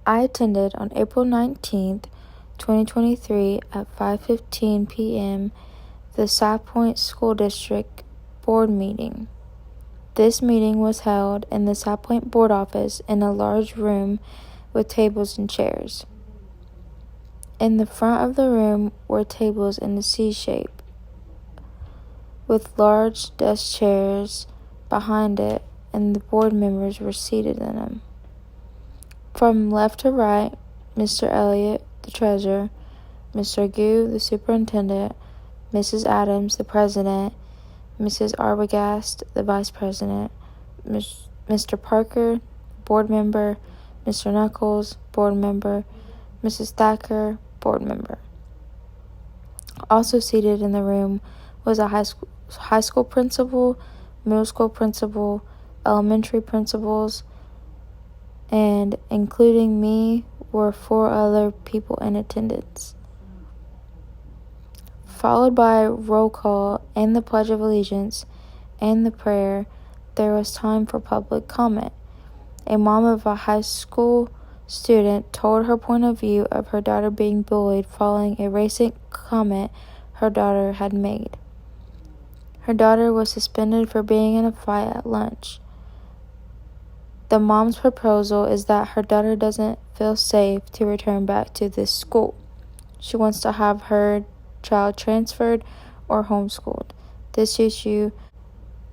I attended on April 19th, 2023 at 5:15 p.m. the South Point School District Board meeting. This meeting was held in the South Point Board office in a large room with tables and chairs. In the front of the room were tables in a C shape, with large desk chairs behind it, and the board members were seated in them. From left to right, Mr. Elliott, the treasurer, Mr. Gu, the superintendent, Mrs. Adams, the president, Mrs. Arbogast, the vice president, Mr. Parker, board member, Mr. Knuckles, board member, Mrs. Thacker, board member. Also seated in the room was a high school principal, middle school principal, elementary principals, and including me were 4 other people in attendance. Followed by roll call and the Pledge of Allegiance and the prayer, there was time for public comment. A mom of a high school student told her point of view of her daughter being bullied following a racist comment her daughter had made. Her daughter was suspended for being in a fight at lunch. The mom's proposal is that her daughter doesn't feel safe to return back to this school. She wants to have her child transferred or homeschooled. This issue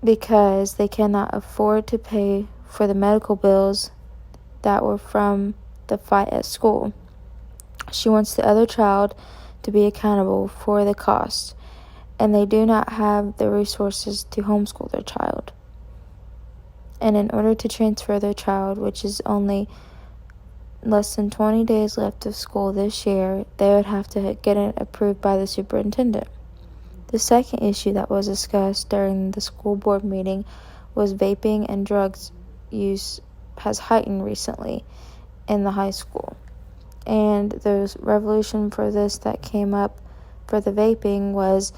because they cannot afford to pay for the medical bills that were from the fight at school. She wants the other child to be accountable for the cost, and they do not have the resources to homeschool their child. And in order to transfer their child, which is only less than 20 days left of school this year, they would have to get it approved by the superintendent. The second issue that was discussed during the school board meeting was vaping and drugs use has heightened recently in the high school. And the resolution for this that came up for the vaping was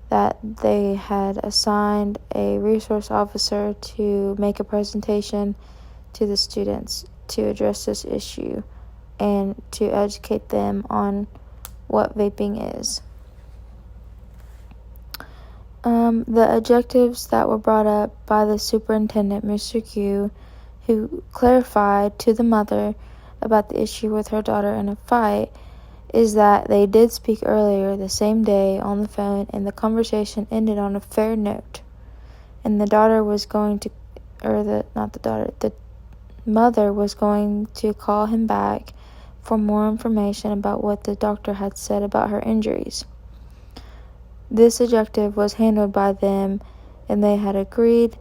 that they had assigned a resource officer to make a presentation to the students to address this issue and to educate them on what vaping is. The objectives that were brought up by the superintendent, Mr. Q, who clarified to the mother about the issue with her daughter in a fight, is that they did speak earlier the same day on the phone, and the conversation ended on a fair note. And the mother was going to call him back for more information about what the doctor had said about her injuries. This objective was handled by them, and they had agreed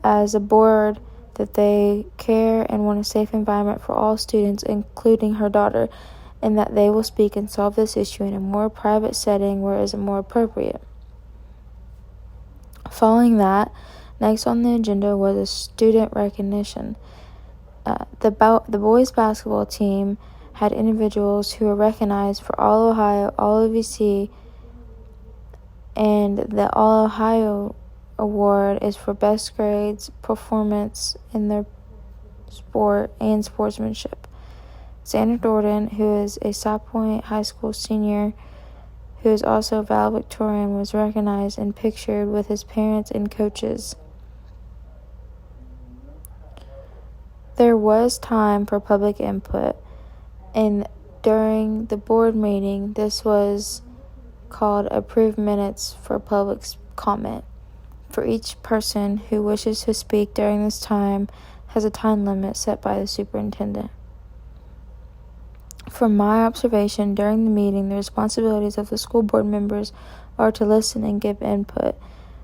as a board that they care and want a safe environment for all students, including her daughter, and that they will speak and solve this issue in a more private setting where it is more appropriate. Following that, next on the agenda was a student recognition. The boys basketball team had individuals who were recognized for All Ohio, All OVC, and the All Ohio award is for best grades, performance in their sport, and sportsmanship. Xander Jordan, who is a South Point High School senior, who is also a valedictorian, was recognized and pictured with his parents and coaches. There was time for public input, and during the board meeting, this was called approved minutes for public comment. For each person who wishes to speak during this time has a time limit set by the superintendent. From my observation during the meeting, the responsibilities of the school board members are to listen and give input.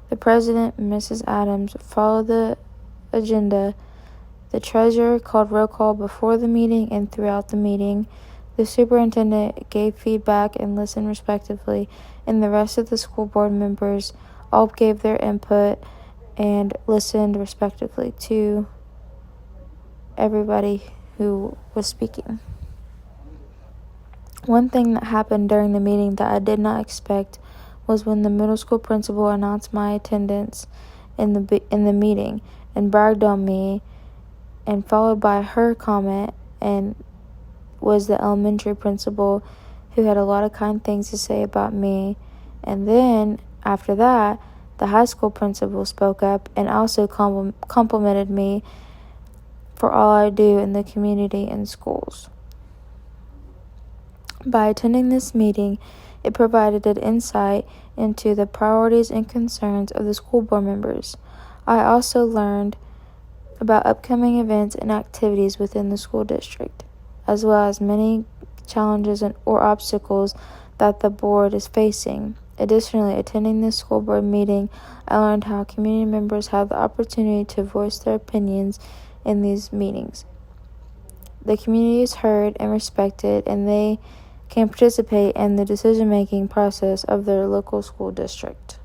The president, Mrs. Adams, followed the agenda. The treasurer called roll call before the meeting and throughout the meeting. The superintendent gave feedback and listened respectively, and the rest of the school board members all gave their input and listened respectively to everybody who was speaking. One thing that happened during the meeting that I did not expect was when the middle school principal announced my attendance in the meeting and bragged on me and followed by her comment, and was the elementary principal, who had a lot of kind things to say about me. And then after that, the high school principal spoke up and also complimented me for all I do in the community and schools. By attending this meeting, it provided an insight into the priorities and concerns of the school board members. I also learned about upcoming events and activities within the school district, as well as many challenges or obstacles that the board is facing. Additionally, attending this school board meeting, I learned how community members have the opportunity to voice their opinions in these meetings. The community is heard and respected, and they can participate in the decision-making process of their local school district.